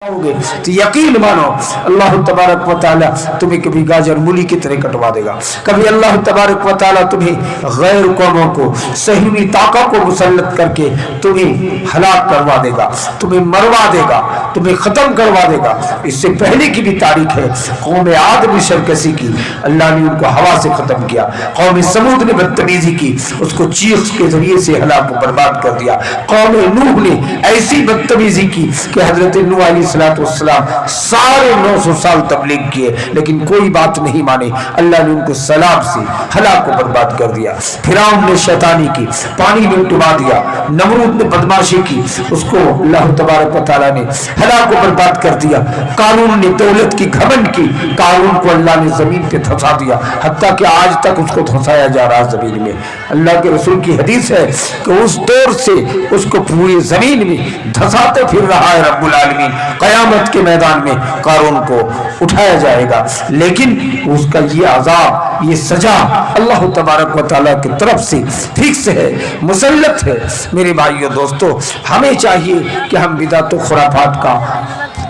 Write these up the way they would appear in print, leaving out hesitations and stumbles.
तो यकीन मानो अल्लाह तबारक व तआला तुम्हें कभी गाजर मूली की तरह कटवा देगा, कभी अल्लाह तबारक व तआला तुम्हें गैर कौमों को सहीनी ताका को मुसल्लत करके तुम्हें हलाक करवा देगा, तुम्हें मरवा देगा, तुम्हें खत्म करवा देगा। इससे पहले की भी तारीख है, कौम आद ने सरकशी की, अल्लाह ने उनको हवा से खत्म किया। कौम समूद ने बदतमीजी की, उसको चीख के जरिए से हलाक बर्बाद कर दिया। कौम नूह ने ऐसी बदतमीजी की कि हजरत नूह अलैहिस्सलाम सारे 900 साल तबलीग किए लेकिन कोई बात नहीं मानी। अल्लाह ने उनको सलाब से हलाक को बर्बाद कर दिया। फिरौन ने शैतानी की, पानी में डुबा दिया। नमरूद ने बदमाशी की, उसको अल्लाह तबारक व तआला ने हलाक को बर्बाद कर दिया। कारून ने दौलत की घमंड की, कारून को अल्लाह ने जमीन पे धंसा दिया, हत्ता कि आज तक उसको धंसाया जा रहा है जमीन में। अल्लाह के रसूल की हदीस है कि उस दौर से उसको पूरी जमीन में धंसाते फिर रहा है रब्बुल आलमीन। कयामत के मैदान में कारून को उठाया जाएगा, लेकिन उसका ये अजाब, ये सजा अल्लाह तबारक व तआला की तरफ से फिक्स है, मुसल्लत है। मेरे भाइयों दोस्तों, हमें चाहिए कि हम बिदअत व खुराफात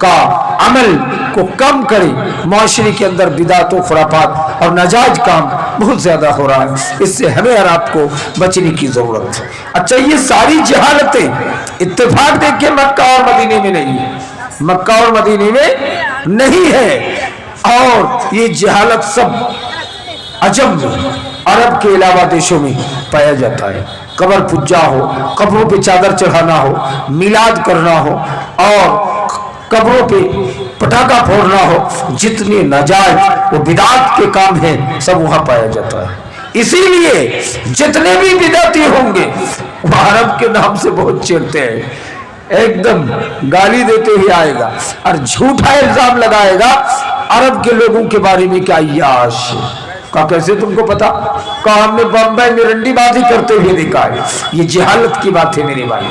का अमल को कम करें। माशरे के अंदर बिदअत व खुराफात और नाजायज काम बहुत ज्यादा हो रहा है, इससे हमें और आपको बचने की जरूरत है। अच्छा, ये सारी जहालतें इत्तेफाक देखिए मक्का और मदीने में नहीं है, मक्का और मदीने में नहीं है, और ये जहालत सब अजम में, अरब के अलावा देशों में पाया जाता है। कब्र पुज्जा हो, कब्रों पे चादर चढ़ाना हो, मिलाद करना हो और कब्रों पे पटाखा फोड़ना हो, जितने नाजायज वो बिदात के काम हैं सब वहां पाया जाता है। इसीलिए जितने भी बिदाती होंगे वो अरब के नाम से बहुत चिढ़ते हैं, एकदम गाली देते हुए आएगा और झूठा इल्जाम लगाएगा अरब के लोगों के बारे में। क्या याश का कैसे तुमको पता? कहा हमने बम्बई में रंडीबाजी करते हुए देखा है। ये जहालत की बात है मेरे भाई।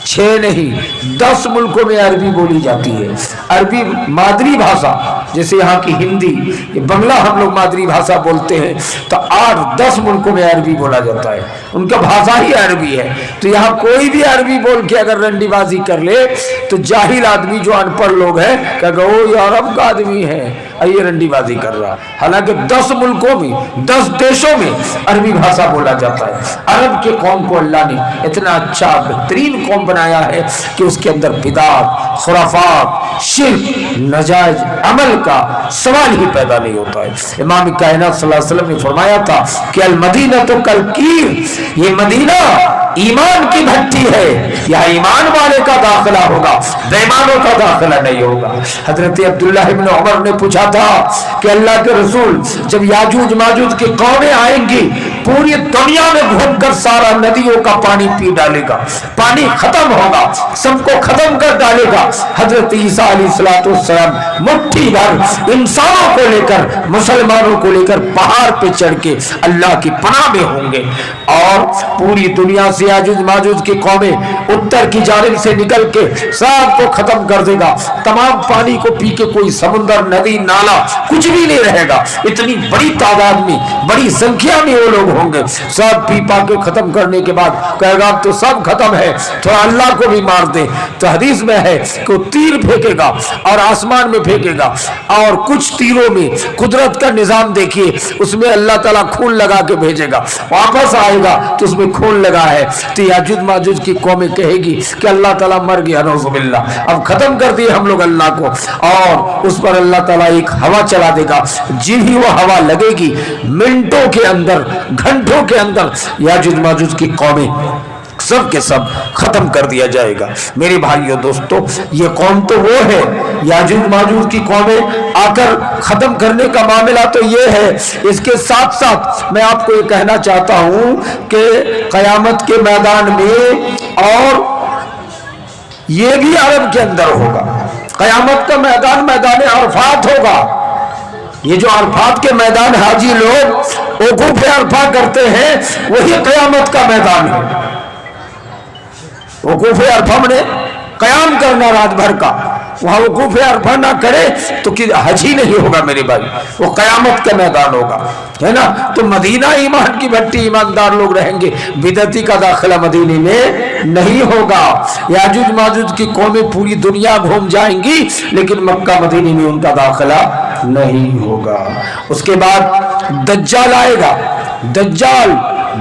6 नहीं 10 मुल्कों में अरबी बोली जाती है। अरबी मादरी भाषा, जैसे यहाँ की हिंदी, ये बंगला हम लोग मादरी भाषा बोलते हैं, तो 8-10 मुल्कों में अरबी बोला जाता है, उनका भाषा ही अरबी है। तो यहाँ कोई भी अरबी बोल के अगर रंडीबाजी कर ले तो जाहिल आदमी जो अनपढ़ लोग हैं कहेगा वो ये अरब का आदमी है, ये रंडीबाजी कर रहा। हालांकि 10 मुल्कों में 10 देशों में अरबी भाषा बोला जाता है। अरब के कौम को अल्लाह ने इतना अच्छा बेहतरीन कौम बनाया है कि उसके अंदर बिदात, खुराफात, शिर्क, नाजायज अमल का सवाल ही पैदा नहीं होता है। इमाम कायनात सल्लल्लाहु अलैहि वसल्लम ने फरमाया था कि अल मदीना तो कल कीर, ये मदीना ईमान की भट्टी है, यहाँ ईमान वाले का दाखिला होगा, बेईमानों का दाखिला नहीं होगा। हजरत अब्दुल्लाह इब्न उमर ने पूछा था कि अल्लाह के रसूल, जब याजूज माजूज की कौमें आएंगी पूरी दुनिया में घूमकर सारा नदियों का पानी पी डालेगा, पानी खत्म होगा, सबको खत्म कर डालेगा। हजरत ईसा अलैहिस्सलाम मुट्ठी भर इंसानों को लेकर, मुसलमानों को लेकर पहाड़ पे चढ़ के अल्लाह की पनाह में होंगे और पूरी दुनिया से याजूज माजूज की कौमें उत्तर की जानिब से निकल के सबको खत्म कर देगा। तमाम पानी को पी के कोई समुद्र, नदी, नाला कुछ भी नहीं रहेगा। इतनी बड़ी तादाद में, बड़ी संख्या में वो लोग होंगे। सब पी पा के खत्म करने के बाद कहेगा अब तो सब खत्म है, थोड़ा अल्लाह को भी मार दे। तो हदीस में है कि तीर फेंकेगा और आसमान में फेंकेगा, और कुछ तीरों में कुदरत का निजाम देखिए, उसमें अल्लाह ताला खून लगा के भेजेगा, वापस आएगा तो उसमें खून लगा है। तो याजूज माजूज की कौमें कहेगी कि अल्लाह ताला मर गया, नौजुबिल्लाह, अब खत्म कर दिए हम लोग अल्लाह को। और उस पर अल्लाह ताला एक हवा चला देगा, जी ही वो हवा लगेगी, मिनटों के अंदर, घंटों के अंदर याजूज माजूज की कौमें सब के सब खत्म कर दिया जाएगा। मेरे भाइयों दोस्तों, ये कौम तो वो है, याजूज माजूज की कौमें आकर खत्म करने का मामला तो ये है। इसके साथ साथ मैं आपको ये कहना चाहता हूं कि कयामत के मैदान में, और ये भी अरब के अंदर होगा, कयामत का मैदान मैदान अरफात होगा। ये जो अरफात के मैदान हाजी लोग वकूफ अरफा करते हैं, वही कयामत का मैदान है। वकूफ अरफा में कयाम करना रात भर का, वहाँ वकूफ़ अरफा ना करे तो कि हज ही नहीं होगा मेरे भाई, वो क़यामत का मैदान होगा, है ना। तो मदीना ईमान की भट्टी, ईमानदार लोग रहेंगे, बिदती का दाखिला मदीने में नहीं होगा। याजूज माजूज की कौमें पूरी दुनिया घूम जाएंगी लेकिन मक्का मदीने में उनका दाखिला नहीं होगा। उसके बाद दज्जाल आएगा। दज्जाल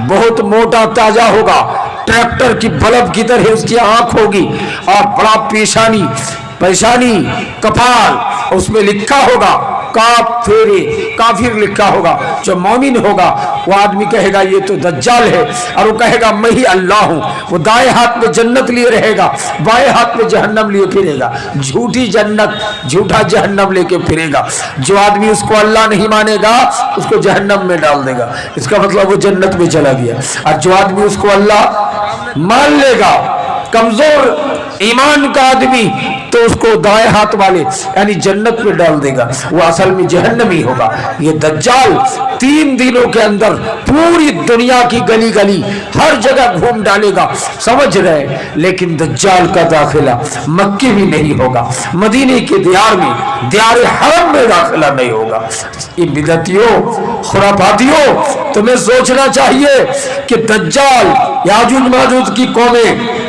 बहुत मोटा ताजा होगा, ट्रैक्टर की बल्ब की तरह उसकी आंख होगी और बड़ा पेशानी कपाल, उसमें लिखा होगा काफिर लिखा होगा। जो मोमिन होगा वो आदमी कहेगा ये तो दज्जाल है, और वो कहेगा मैं ही अल्लाह हूं। वो दाएं हाथ में जन्नत लिए रहेगा, बाएं हाथ में जहन्नम लिए फिरेगा, झूठी जन्नत झूठा जहन्नम लेके फिरेगा। जो आदमी उसको अल्लाह नहीं मानेगा उसको जहन्नम में डाल देगा, इसका मतलब वो जन्नत में चला गया। और जो आदमी उसको अल्लाह मान लेगा, कमजोर ईमान का आदमी, तो उसको दाएं हाथ वाले यानी जन्नत में डाल देगा, वो असल में जहन्नमी होगा। ये दज्जाल 3 दिनों के अंदर पूरी दुनिया की गली गली हर जगह घूम डालेगा, समझ रहे। लेकिन दज्जाल का दाखिला मक्के में नहीं होगा, मदीने के दियार में, दियार हरम में दाखिला नहीं होगा। ये बिदतियों, खुराफातियों, तुम्हें सोचना चाहिए कि दज्जाल, याजूज माजूज की कौमें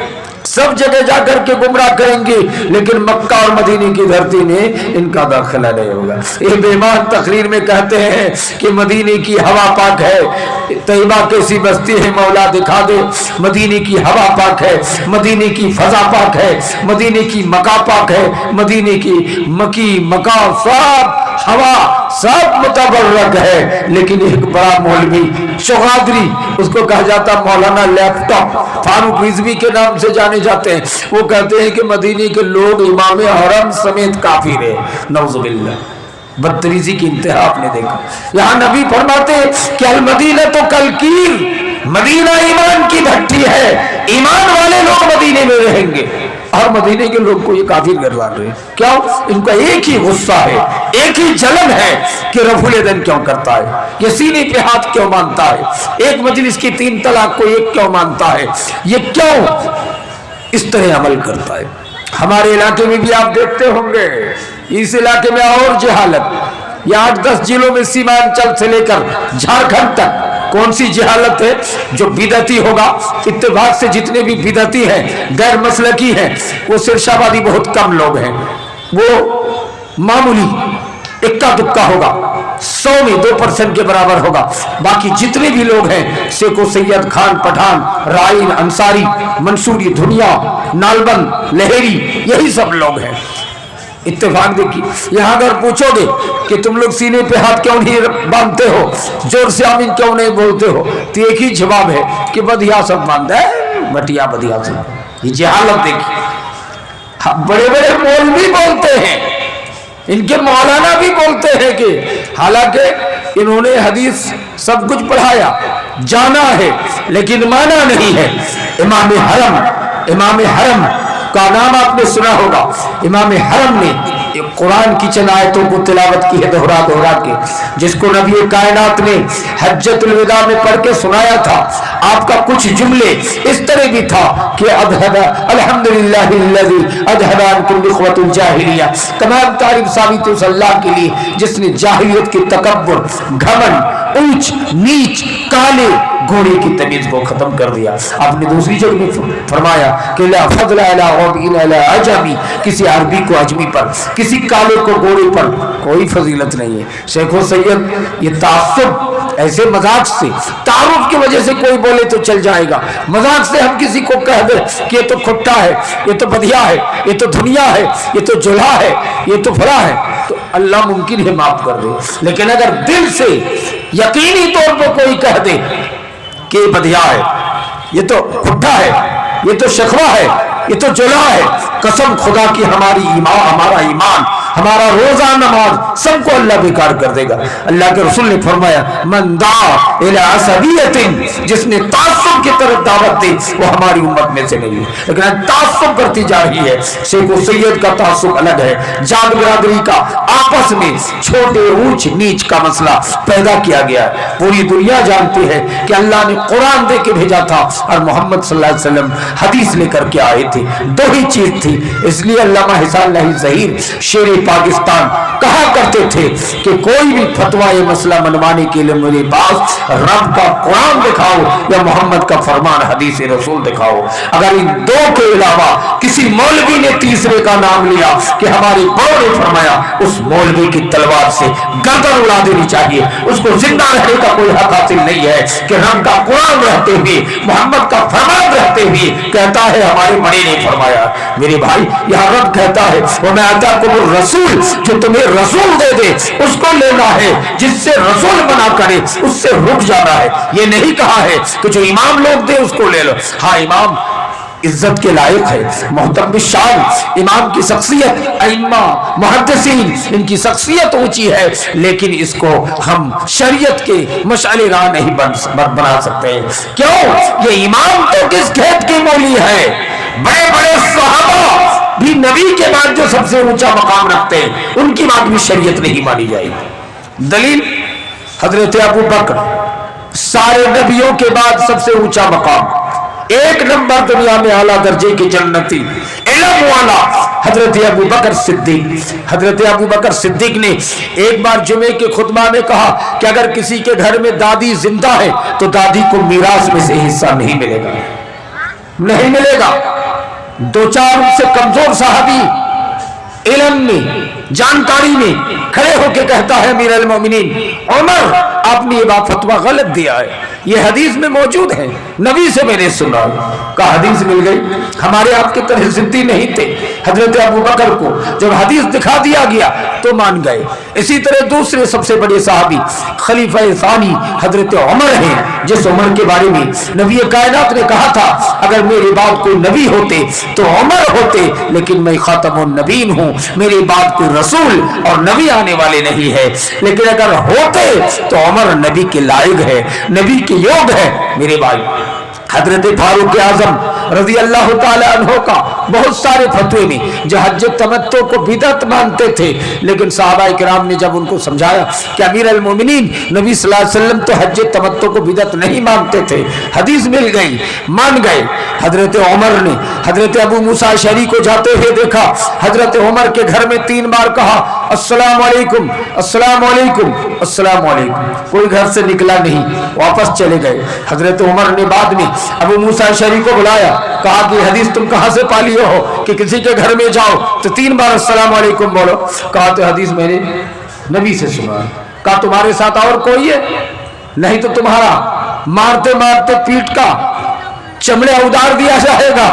सब जगह जाकर के गुमराह करेंगे लेकिन मक्का और मदीने की धरती में इनका दाखिला नहीं होगा। ये बेईमान तकरीर में कहते हैं कि मदीने की हवा पाक है, तैयबा कैसी बस्ती है मौला दिखा दे। मदीने की हवा पाक है, मदीने की फजा पाक है, मदीने की मका पाक है, मदीने की मका सब हवा सब मुतबर्रक है। लेकिन एक बड़ा मौलवी शौगादरी, उसको कहा जाता मौलाना लैपटॉप, फारूक रिजवी के नाम से जाने जाते हैं, वो कहते हैं कि मदीने के लोग इमाम हरम समेत काफिर है। नौजुबिल्लाह, बदतमीजी की इंतहा आपने देखा। यहाँ नबी फरमाते हैं कि अल मदीना तो कल कीर, मदीना ईमान की भट्टी है, ईमान वाले लोग मदीने में रहेंगे और मदीने के लोग को ये काफिर गरवा रहे हैं। क्यों? इनका एक ही गुस्सा है, एक ही जलन है कि रफुल यदैन क्यों करता है, ये सीने पे हाथ क्यों मानता है, एक मजलिस की 3 तलाक को एक क्यों मानता है, ये क्यों इस तरह अमल करता है। हमारे इलाके में भी आप देखते होंगे, इस इलाके में और जहालत, ये 8-10 जिलों में सीमांचल से लेकर झारखंड तक कौन सी जहालत है। जो बिदती होगा, इत्तेफाक से जितने भी बिदती हैं, गैर मसलकी हैं, वो सिरशाबादी बहुत कम लोग हैं, वो मामूली इक्का दुक्का होगा, 100 में 2% के बराबर होगा। बाकी जितने भी लोग हैं, शेखो सैयद खान पठान, राइन अंसारी, मंसूरी, धुनिया, नालबंद, लहेरी, यही सब लोग हैं। इत्तेफाक देखिए, यहाँ अगर पूछोगे कि तुम लोग सीने पे हाथ क्यों नहीं बांधते हो, जोर से आमीन क्यों नहीं बोलते हो, तो एक ही जवाब है कि बधिया सब बांधता है, बटिया बधिया सब। ये जहालत देखिए, बड़े बड़े मौलवी बोलते हैं, इनके मौलाना भी बोलते हैं कि हालांकि इन्होंने हदीस सब कुछ पढ़ाया, जाना है, लेकिन माना नहीं है। इमाम हरम का नाम आपने सुना होगा। इमाम हरम ने कुरान की चंद आयतों को तिलावत की है दोहरा दोहरा के, जिसको नबी कायनात ने हज्जतुल विदा में पढ़ के सुनाया था। आपका कुछ जुमले इस तरह भी था कि अल्हम्दुलिल्लाहिल्लज़ी अज़हबा अन्कुम इख़्वतुल जाहिलिया, तमाम तारीफ साबित उस अल्लाह के लिए जिसने जाहिलियत के तकब्बुर, घमंड, ऊंच नीच, काले घोड़े की तमीज को खत्म कर दिया। आपने दूसरी जगह में फरमाया कि ला फज़्ल अला अरबीन अला अजमी, किसी अरबी को अजमी पर, किसी काले को घोड़े पर कोई फजीलत नहीं है। शेखो सैयद, ये तासुब ऐसे मजाक से, तारुफ की वजह से कोई बोले तो चल जाएगा, मजाक से हम किसी को कह दे कि ये तो खुट्टा है, ये तो बधिया है, ये तो धुनिया है, ये तो जुल्हा है, ये तो फला है, तो अल्लाह मुमकिन है माफ कर दे। लेकिन अगर दिल से यकीनी तौर पर कोई कह दे कि ये बधिया है, ये तो खुट्टा है, ये तो शखवा है, ये तो जुल्हा है, कसम खुदा की हमारा ईमान ہمارا روزہ نماز سب کو اللہ بیکار کر دے گا۔ اللہ کے رسول نے فرمایا من دعا الی عصبیت، جس نے تعصب کی طرف دعوت دی وہ ہماری امت میں سے نہیں ہے، لیکن تعصب کرتی جا رہی ہے۔ شیخ و سید کا تعصب الگ ہے، جاد برادری کا آپس میں چھوٹے اونچ نیچ کا مسئلہ پیدا کیا گیا ہے۔ پوری دنیا جانتی ہے کہ اللہ نے قرآن دے کے بھیجا تھا اور محمد صلی اللہ علیہ وسلم حدیث لے کر کے آئے تھے، دو ہی چیز تھی۔ اس لیے علامہ حسان اللہ ظہیر شیر پاکستان کہا کرتے تھے کہ کوئی بھی فتویٰ یہ مسئلہ منوانے کے لیے میرے پاس رب کا قرآن دکھاؤ یا محمد کا فرمان حدیث رسول دکھاؤ۔ اگر ان دو کے علاوہ کسی مولوی نے تیسرے کا نام لیا کہ ہمارے بڑوں نے فرمایا، اس مولوی کی تلوار سے گردن اڑا دینی چاہیے۔ اس کو زندہ رہنے کا کوئی حق حاصل نہیں ہے کہ رب کا قرآن رہتے ہوئے محمد کا فرمان رہتے ہوئے کہتا ہے ہمارے بڑے نے فرمایا۔ میرے بھائی یہاں رب کہتا ہے وَمَا آتَاكُمُ الرَّسُولُ، جو تمہیں رسول دے دے اس کو لینا ہے، جس سے رسول منع کرے اس سے رک جانا ہے۔ یہ نہیں کہا ہے کہ جو امام لوگ دے اس کو لے لو۔ ہاں امام عزت کے لائق ہے، محترم بالشان، امام کی شخصیت، ائمہ محدثین ان کی شخصیت اونچی ہے، لیکن اس کو ہم شریعت کے مشعل راہ نہیں بنا سکتے۔ کیوں؟ یہ امام تو کس کھیت کی مولی ہے؟ بڑے بڑے صحابہ بھی نبی کے بعد جو سب سے اونچا مقام رکھتے ہیں ان کی بات بھی شریعت نہیں مانی جائے گی۔ دلیل حضرت ابو بکر، سارے نبیوں کے بعد سب سے اونچا مقام، ایک نمبر دنیا میں اعلیٰ درجے کی جنتی، علم والا حضرت ابو بکر صدیق۔ حضرت ابو بکر صدیق نے ایک بار جمعے کے خطبہ میں کہا کہ اگر کسی کے گھر میں دادی زندہ ہے تو دادی کو میراث میں سے حصہ نہیں ملے گا، نہیں ملے گا۔ دو چار ان سے کمزور صحابی علم میں جانکاری میں کھڑے ہو کے کہتا ہے امیر المومنین عمر آپ نے یہ بات فتویٰ غلط دیا ہے، یہ حدیث میں موجود ہے، نبی سے میں نے سنا۔ کہا حدیث مل گئی، ہمارے آپ کی طرح ضدی نہیں تھے۔ حضرت ابو بکر کو جب حدیث دکھا دیا گیا تو مان گئے۔ اسی طرح دوسرے سب سے بڑے صحابی خلیفہ ثانی حضرت عمر ہیں، جس عمر کے بارے میں نبی کائنات نے کہا تھا اگر میرے بعد کوئی نبی ہوتے تو عمر ہوتے، لیکن میں خاتم النبیین ہوں، میرے بعد کوئی رسول اور نبی آنے والے نہیں ہے، لیکن اگر ہوتے تو عمر نبی کے لائق ہے، نبی کے یوگ ہے۔ میرے بھائی حضرت فاروق اعظم رضی اللہ تعالی عنہ کا بہت سارے فتوے میں جو حج تمتع کو بدعت مانتے تھے، لیکن صحابہ کرام نے جب ان کو سمجھایا کہ امیر المومنین نبی صلی اللہ علیہ وسلم تو حج تمتع کو بدعت نہیں مانتے تھے، حدیث مل گئی، مان گئے۔ حضرت عمر نے حضرت ابو موسیٰ اشعری کو جاتے ہوئے دیکھا، حضرت عمر کے گھر میں 3 بار کہا السلام علیکم السلام علیکم السلام علیکم، کوئی گھر سے نکلا نہیں، واپس چلے گئے۔ حضرت عمر نے بعد میں ابو موسیٰ اشعری کو بلایا، کہا کہ حدیث تم کہاں سے پا لیے ہو کہ کسی کے گھر میں جاؤ تو 3 بار السلام علیکم بولو؟ کہا تو حدیث میں نے نبی سے سنا۔ کہا تمہارے ساتھ اور کوئی ہے؟ نہیں تو تمہارا مارتے مارتے پیٹ کا چمڑے ادار دیا جائے گا۔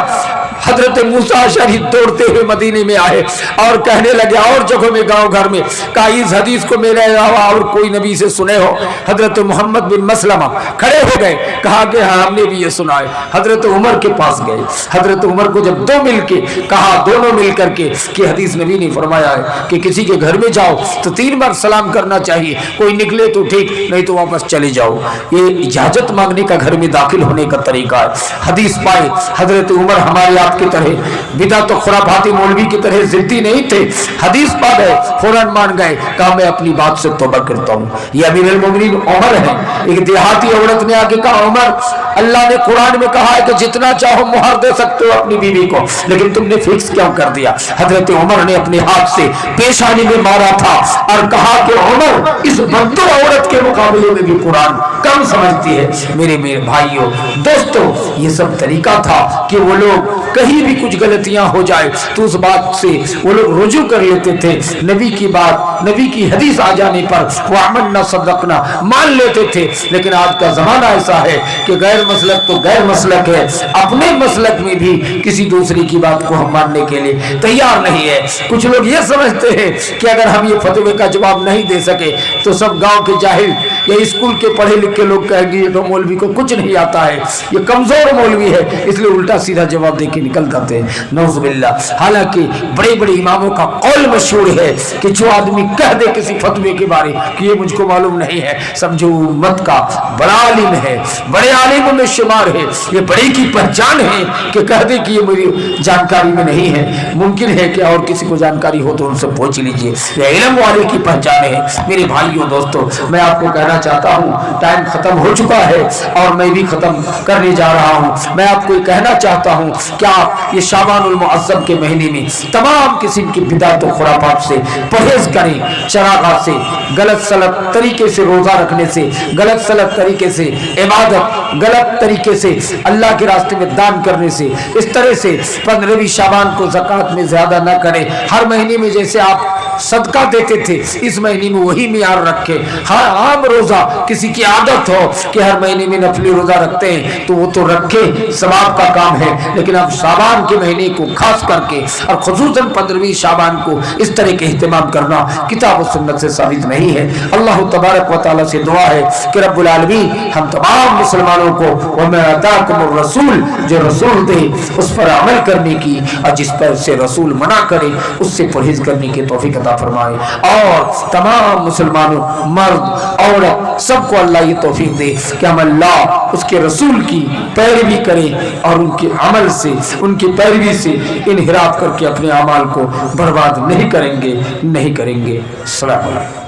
حضرت موسیٰ اشعری دوڑتے ہوئے مدینے میں آئے اور کہنے لگے اور جگہوں میں گاؤں گھر میں کہا اس حدیث کو میرے علاوہ اور کوئی نبی سے سنے ہو؟ حضرت محمد بن مسلمہ کھڑے ہو گئے، کہا کہ ہاں ہم نے بھی یہ سنا ہے۔ حضرت عمر کے پاس گئے، حضرت عمر کو جب دو مل کے کہا، دونوں مل کر کے کہ حدیث نبی نے فرمایا ہے کہ کسی کے گھر میں جاؤ تو 3 بار سلام کرنا چاہیے، کوئی نکلے تو ٹھیک نہیں تو واپس چلے جاؤ۔ یہ اجازت مانگنے کا گھر میں داخل ہونے کا طریقہ ہے۔ حدیث پائے حضرت عمر ہمارے آپ کی طرح بدعت و خرافاتی مولوی کی طرح ضدی نہیں تھے، حدیث پا گئے، فوراً مان گئے، کہا میں اپنی بات سے توبہ کرتا ہوں۔ یہ امیر المومنین عمر ہے۔ ایک دیہاتی عورت نے آ کے کہا عمر اللہ نے قرآن میں کہا ہے کہ جتنا چاہو مہر دے سکتے ہو اپنی بیوی کو، لیکن تم نے فکس کیوں کر دیا؟ حضرت عمر نے اپنے ہاتھ سے پیشانی میں مارا تھا اور کہا کہ عمر اس بدو عورت کے مقابلے میں بھی قرآن کم سمجھتی ہے۔ میرے بھائیوں دوستوں، یہ سب طریقہ تھا کہ وہ لوگ کہیں بھی کچھ غلطیاں ہو جائے تو اس بات سے وہ لوگ رجوع کر لیتے تھے، نبی کی بات، نبی کی حدیث آ جانے پر وہ آمنا صدقنا مان لیتے تھے۔ لیکن آج کا زمانہ ایسا ہے کہ غیر مسلک تو غیر مسلک ہے، اپنے مسلک میں بھی کسی دوسری کی بات کو ہم ماننے کے لیے تیار نہیں ہے۔ کچھ لوگ یہ سمجھتے ہیں کہ اگر ہم یہ فتوے کا جواب نہیں دے سکے تو سب گاؤں کے جاہل या स्कूल के पढ़े लिखे लोग कहेंगे ये तो मौलवी को कुछ नहीं आता है, ये कमजोर मौलवी है, इसलिए उल्टा सीधा जवाब दे के निकल जाते हैं, नौजुबिल्लाह। हालांकि बड़े बड़े इमामों का कौल मशहूर है कि जो आदमी कह दे किसी फतवे के बारे कि ये मुझको मालूम नहीं है, समझो उम्मत का बड़ा आलिम है, बड़े आलिमों में शुमार है, ये बड़े की पहचान है कि कह दे कि ये मेरी जानकारी में नहीं है। मुमकिन है कि और किसी को जानकारी हो तो उनसे पूछ लीजिए, ये इल्म वाले की पहचान है। मेरे भाइयों दोस्तों, मैं आपको कहना चाहता हूँ टाइम खत्म हो चुका है और मैं भी खत्म करने जा रहा हूँ। मैं आपको कहना चाहता हूँ क्या ये शाबानुल मुअज़्ज़म के महीने में तमाम किस्म की बिदात और खुराफात से परहेज करें, चरागाह से, गलत सलत तरीके से रोजा रखने से, गलत सलत तरीके से इबादत, गलत तरीके से अल्लाह के रास्ते में दान करने से, इस तरह से 15वीं शाबान को ज़कात में ज्यादा न करें। हर महीने में जैसे आप सदका देते थे इस महीने में वही मियार रखे। हर आम रोजा किसी की आदत हो कि हर महीने में नफली रोजा रखते हैं तो वो तो रखे, सवाब का काम है, लेकिन अब शाबान के महीने को खास करके और खुसूसन 15वीं शाबान को इस तरह के एहतमाम करना किताब और सुन्नत से साबित नहीं है। अल्लाह तबारक व तआला से दुआ है कि रब्बुल आलमीन हम तमाम मुसलमानों को वमा अताकुमुर रसूल, जो रसूल दे उस पर अमल करने की और जिस पर से रसूल मना करे उससे परहेज करने की तौफीक अता फरमाए, और तमाम मुसलमानों मर्द औरत सबको अल्लाह ये तौफीक दे कि हम अल्लाह उसके रसूल की पैरवी करें और उनके अमल से, उनकी पैरवी से इनहिराफ करके अपने अमाल को बर्बाद नहीं करेंगे। सलाम अलैकुम।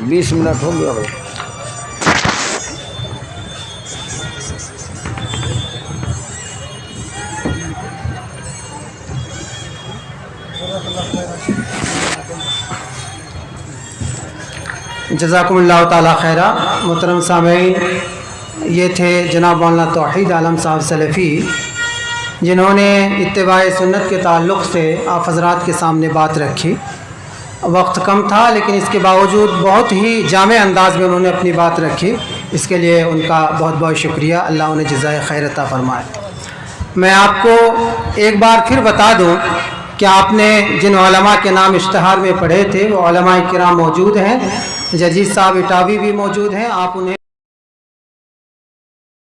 20 मिनट हो गया। जज़ाकुमुल्लाह ताला खैरा। मोहतरम सामीन, ये थे जनाब मौलाना तौहीद आलम साहब सलफ़ी, जिन्होंने इत्तिबाए सुन्नत के ताल्लुक़ से आप हज़रात के सामने बात रखी। वक्त कम था लेकिन इसके बावजूद बहुत ही जामे अंदाज में उन्होंने अपनी बात रखी, इसके लिए उनका बहुत बहुत शुक्रिया। अल्लाह उन्हें जज़ाए खैर अता फरमाए। मैं आपको एक बार फिर बता दूँ कि आपने जिन उलमा के नाम इश्तिहार में पढ़े थे वो उलमा किराम मौजूद हैं, जजीज साहब इटावी भी मौजूद हैं, आप उन्हें